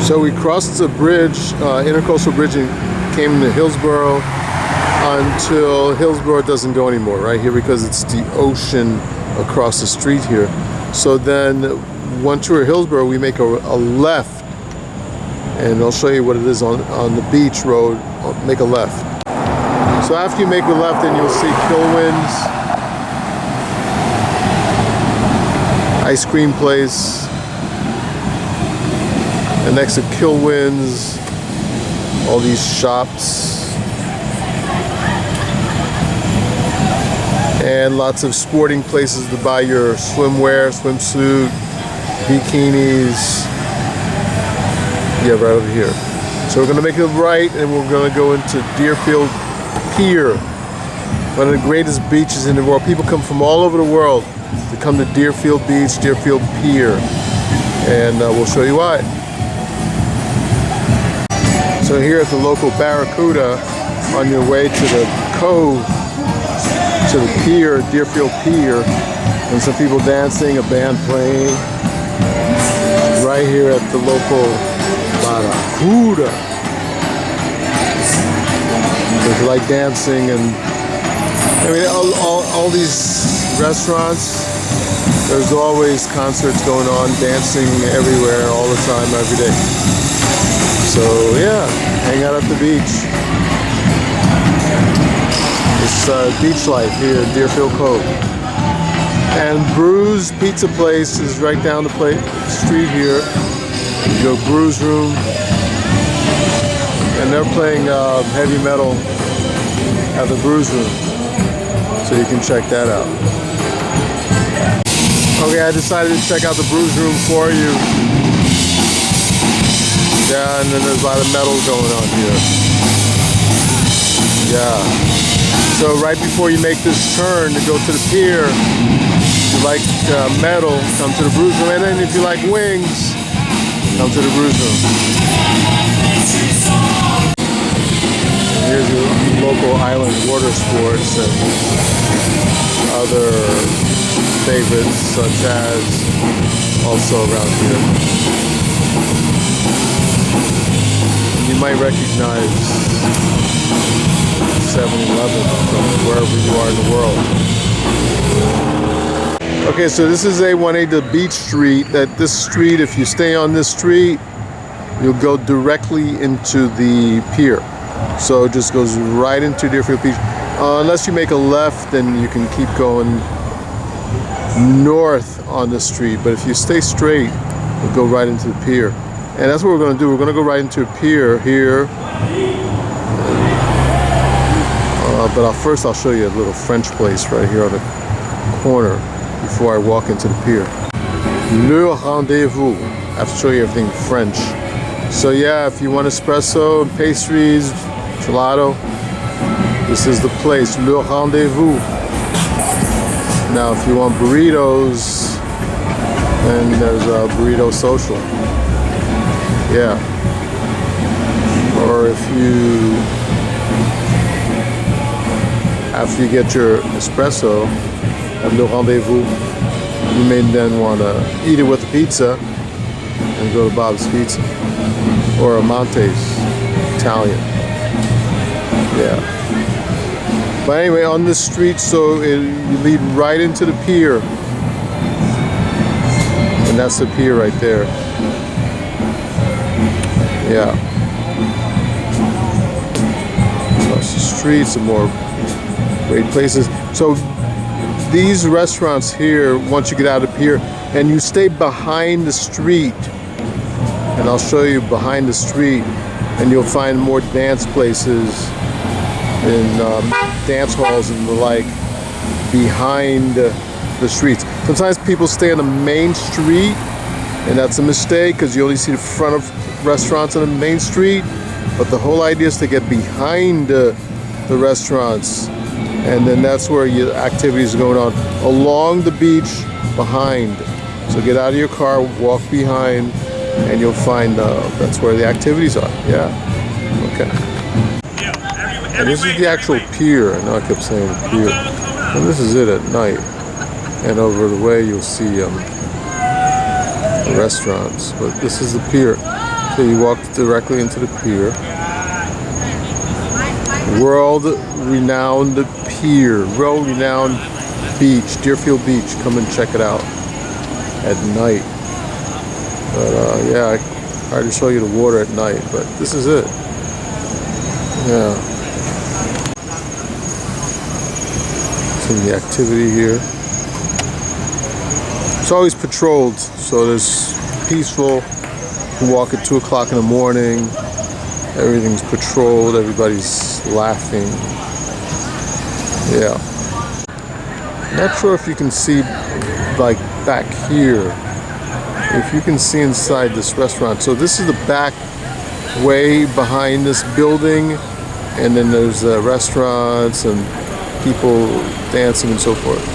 So we crossed the bridge, Intercoastal Bridge, and came to Hillsborough until Hillsborough doesn't go anymore, right here, because it's the ocean across the street here. So then once we're at Hillsborough, we make a left, and I'll show you what it is on the beach road. Make a left. So after you make the left, then you'll see Kilwin's ice cream place. And next to Kilwin's, all these shops. And lots of sporting places to buy your swimwear, swimsuit, bikinis. Yeah, right over here. So we're gonna make a right and we're gonna go into Deerfield Pier, one of the greatest beaches in the world. People come from all over the world to come to Deerfield Beach, Deerfield Pier, and we'll show you why. So here at the local Barracuda, on your way to the Cove, to the pier, Deerfield Pier, and some people dancing, a band playing, right here at the local Barracuda. If you like dancing, and I mean all these restaurants, there's always concerts going on, dancing everywhere, all the time, every day. So yeah, hang out at the beach. It's beach life here in Deerfield Cove. And Brew's Pizza Place is right down the street here. You go Brew's Room. And they're playing heavy metal at the Brew's Room. So you can check that out. Okay, I decided to check out the Brew's Room for you. Yeah, and then there's a lot of metal going on here. Yeah. So right before you make this turn to go to the pier, if you like metal, come to the Brew's Room. And then if you like wings, come to the Brew's Room. Here's your local island water sports and other favorites such as also around here. You might recognize 7-Eleven from wherever you are in the world. Okay, so this is A1A to Beach Street. This street, if you stay on this street, you'll go directly into the pier. So it just goes right into Deerfield Beach. Unless you make a left, then you can keep going north on the street. But if you stay straight, you'll go right into the pier. And that's what we're going to do. We're going to go right into a pier here. But first I'll show you a little French place right here on the corner before I walk into the pier. Le Rendezvous. I have to show you everything French. So yeah, if you want espresso, pastries, gelato, this is the place, Le Rendezvous. Now if you want burritos, then there's a Burrito Social. Yeah. Or if you, after you get your espresso at Le Rendezvous, you may then want to eat it with a pizza and go to Bob's Pizza. Or Amante's Italian. Yeah. But anyway, on this street, so you lead right into the pier. And that's the pier right there. Yeah. Across the street, some more great places. So these restaurants here, once you get out of the pier, and you stay behind the street, and I'll show you behind the street, and you'll find more dance places and dance halls and the like behind the streets. Sometimes people stay on the main street, and that's a mistake because you only see the front of restaurants on the main street. But the whole idea is to get behind the restaurants, and then that's where your activities are going on along the beach behind. So get out of your car, walk behind, and you'll find that's where the activities are. Yeah. Okay. And this is the actual pier. I know I kept saying the pier. And this is it at night. And over the way you'll see the restaurants. But this is the pier. So you walk directly into the pier. World-renowned pier. World-renowned beach. Deerfield Beach. Come and check it out at night. But yeah, I tried to show you the water at night, but this is it. Yeah. Some of the activity here. It's always patrolled, so there's peaceful. You can walk at 2 o'clock in the morning. Everything's patrolled. Everybody's laughing. Yeah. Not sure if you can see, like, back here. If you can see inside this restaurant. So this is the back way behind this building, and then there's restaurants and people dancing and so forth.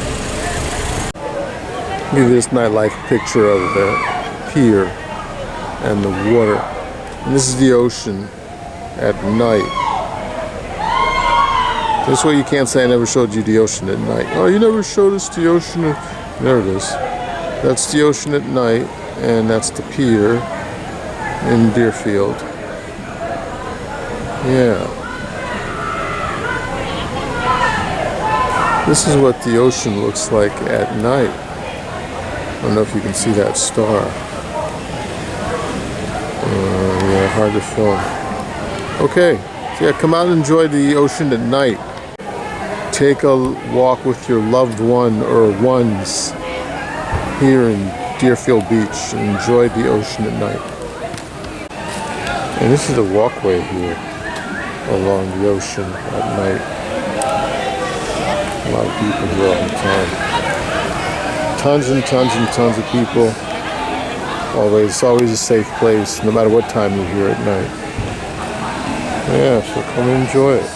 Give you this nightlife picture of the pier and the water. And this is the ocean at night. This way you can't say I never showed you the ocean at night. Oh, you never showed us the ocean. There it is. That's the ocean at night. And that's the pier in Deerfield. Yeah. This is what the ocean looks like at night. I don't know if you can see that star. Yeah, hard to film. Okay, so yeah, come out and enjoy the ocean at night. Take a walk with your loved one or ones here in Deerfield Beach and enjoy the ocean at night. And this is a walkway here along the ocean at night. A lot of people here all the time. Tons and tons and tons of people. It's always a safe place, no matter what time you're here at night. Yeah, so come and enjoy it.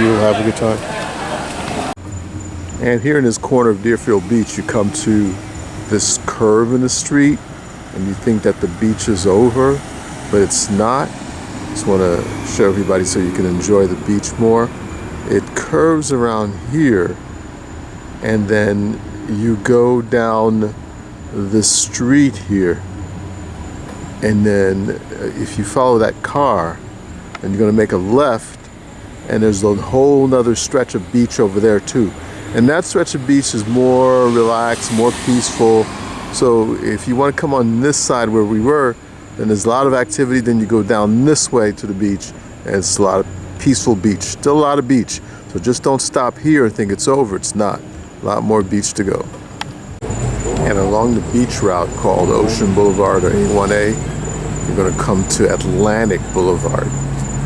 You'll have a good time. And here in this corner of Deerfield Beach, you come to this curve in the street, and you think that the beach is over, but it's not. Just want to show everybody so you can enjoy the beach more. It curves around here, and then you go down the street here, and then if you follow that car, and you're going to make a left, and there's a whole nother stretch of beach over there too. And that stretch of beach is more relaxed, more peaceful. So if you want to come on this side where we were, then there's a lot of activity. Then you go down this way to the beach, and it's a lot of peaceful beach. Still a lot of beach. So just don't stop here and think it's over. It's not. A lot more beach to go. And along the beach route called Ocean Boulevard or A1A, you're going to come to Atlantic Boulevard.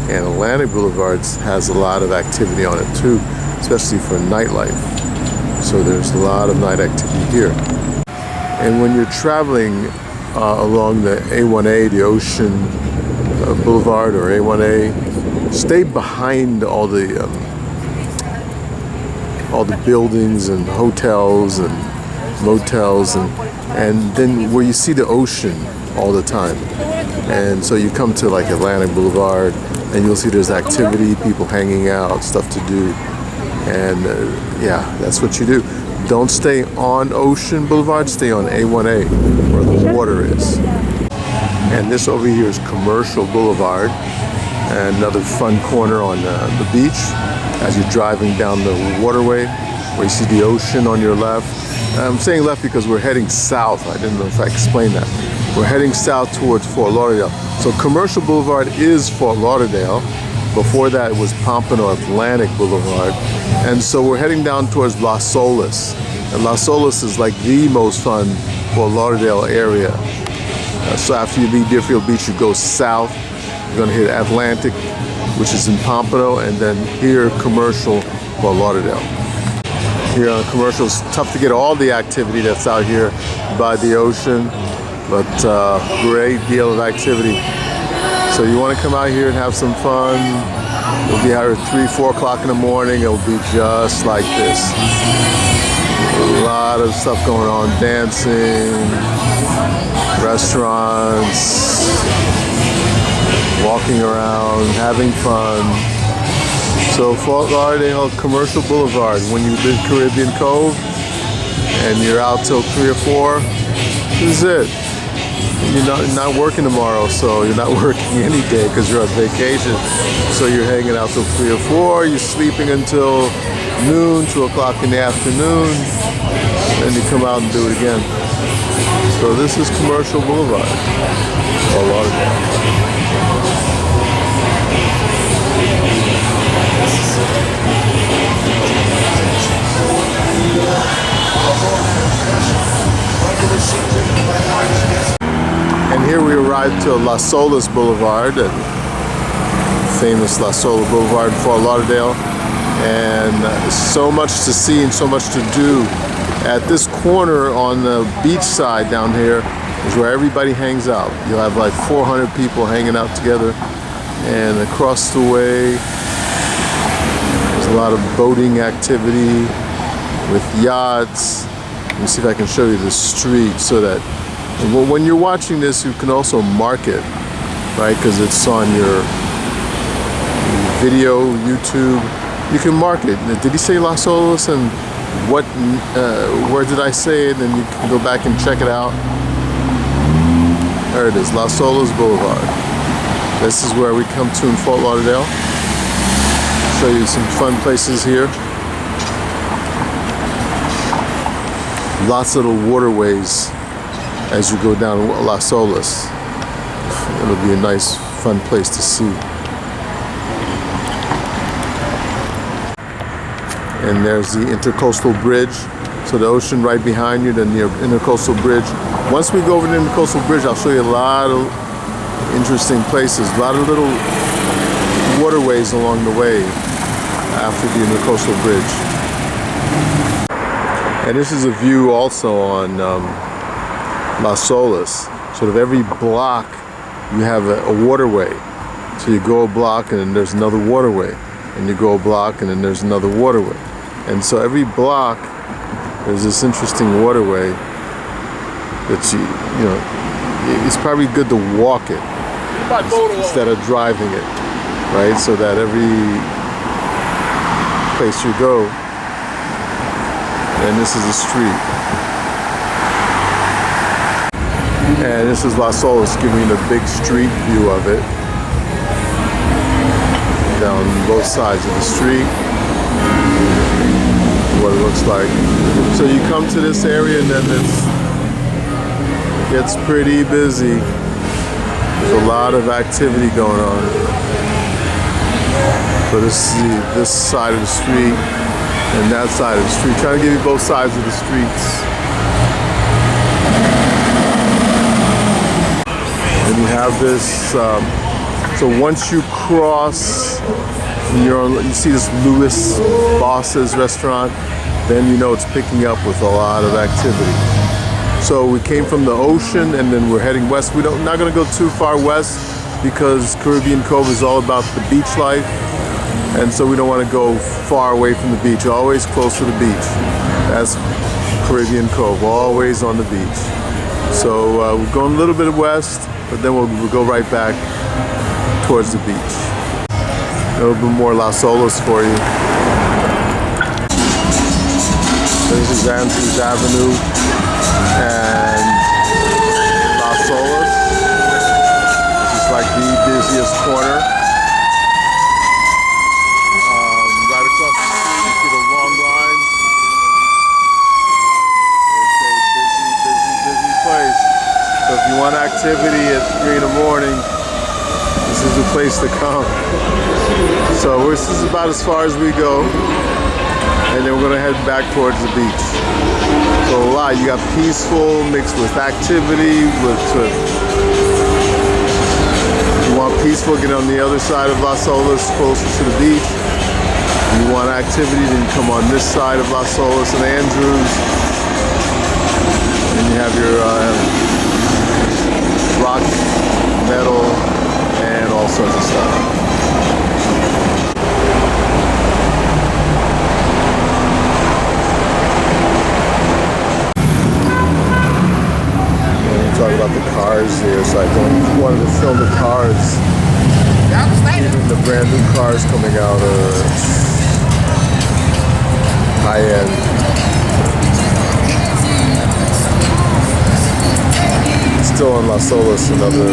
And Atlantic Boulevard has a lot of activity on it too, especially for nightlife. So there's a lot of night activity here. And when you're traveling along the A1A, the Ocean Boulevard or A1A, stay behind all the buildings and hotels and motels, and then where you see the ocean all the time. And so you come to like Atlantic Boulevard, and you'll see there's activity, people hanging out, stuff to do. And yeah, that's what you do. Don't stay on Ocean Boulevard, stay on A1A where the water is. And this over here is Commercial Boulevard, and another fun corner on the beach as you're driving down the waterway where you see the ocean on your left. I'm saying left because we're heading south. I didn't know if I explained that. We're heading south towards Fort Lauderdale. So Commercial Boulevard is Fort Lauderdale. Before that it was Pompano Atlantic Boulevard. And so we're heading down towards Las Olas. And Las Olas is like the most fun Fort Lauderdale area. So after you leave Deerfield Beach, you go south. You're gonna hit Atlantic, which is in Pompano, and then here Commercial, Fort Lauderdale. Here on Commercial, it's tough to get all the activity that's out here by the ocean, but great deal of activity. So you want to come out here and have some fun. We'll be out at 3, 4 o'clock in the morning. It'll be just like this. A lot of stuff going on, dancing, restaurants, walking around, having fun. So Fort Lauderdale Commercial Boulevard, when you leave Caribbean Cove and you're out till 3 or 4, this is it. You're not working tomorrow, so you're not working any day because you're on vacation. So you're hanging out till 3 or 4, you're sleeping until noon, 2 o'clock in the afternoon, and you come out and do it again. So this is Commercial Boulevard, Fort Lauderdale. And here we arrived to Las Olas Boulevard, famous Las Olas Boulevard in Fort Lauderdale, and so much to see and so much to do. At this corner on the beach side down here is where everybody hangs out. You'll have like 400 people hanging out together, and across the way there's a lot of boating activity with yachts. Let me see if I can show you the street so that when you're watching this, you can also mark it, right? Because it's on your video, YouTube. You can mark it. Did he say Las Olas, and what? Where did I say it? And you can go back and check it out. There it is, Las Olas Boulevard. This is where we come to in Fort Lauderdale. Show you some fun places here. Lots of little waterways as you go down Las Olas. It'll be a nice, fun place to see. And there's the Intercoastal Bridge. So the ocean right behind you, then the Intercoastal Bridge. Once we go over the Intercoastal Bridge, I'll show you a lot of interesting places, a lot of little waterways along the way after the Intercoastal Bridge. And this is a view also on Las Olas. Sort of every block you have a waterway. So you go a block and then there's another waterway. And you go a block and then there's another waterway. And so every block there's this interesting waterway that you know, it's probably good to walk it. instead of driving it, right? So that every place you go, and this is a street. And this is Las Olas, giving you the big street view of it. Down both sides of the street. What it looks like. So you come to this area and then it gets pretty busy. There's a lot of activity going on. So this side of the street and that side of the street. Trying to give you both sides of the streets. And you have this, so once you cross, you see this Louis Boss's restaurant, then you know it's picking up with a lot of activity. So we came from the ocean and then we're heading west. We're not going to go too far west because Caribbean Cove is all about the beach life. And so we don't want to go far away from the beach, always close to the beach. That's Caribbean Cove, always on the beach. So we're going a little bit west, but then we'll go right back towards the beach. A little bit more Las Olas for you. This is Andrews Avenue and Las Olas. This is like the busiest corner. Right across the street, you see the long lines. It's a busy place. So if you want activity at 3 in the morning, this is the place to come. So this is about as far as we go. And then we're gonna head back towards the beach. So a lot, you got peaceful mixed with activity. You want peaceful, get on the other side of Las Olas, closer to the beach. You want activity, then you come on this side of Las Olas and Andrews. And you have your rock, metal, and all sorts of stuff. Talk about the cars here, so I wanted to film the cars. Even the brand new cars coming out are high end. Still on Las Olas, another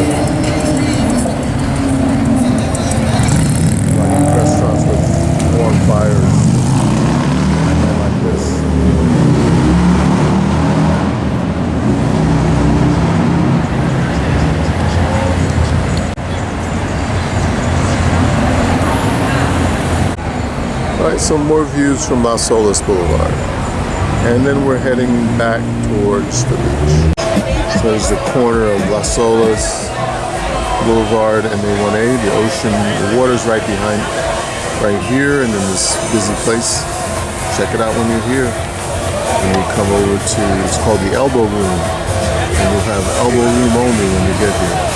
like restaurants with warm fires and like this. Alright, some more views from Las Olas Boulevard. And then we're heading back towards the beach. So there's the corner of Las Olas Boulevard and A1A, the ocean, the water's right behind, right here, and then this busy place. Check it out when you're here. And you come over to, it's called the Elbow Room. And you'll have elbow room only when you get here.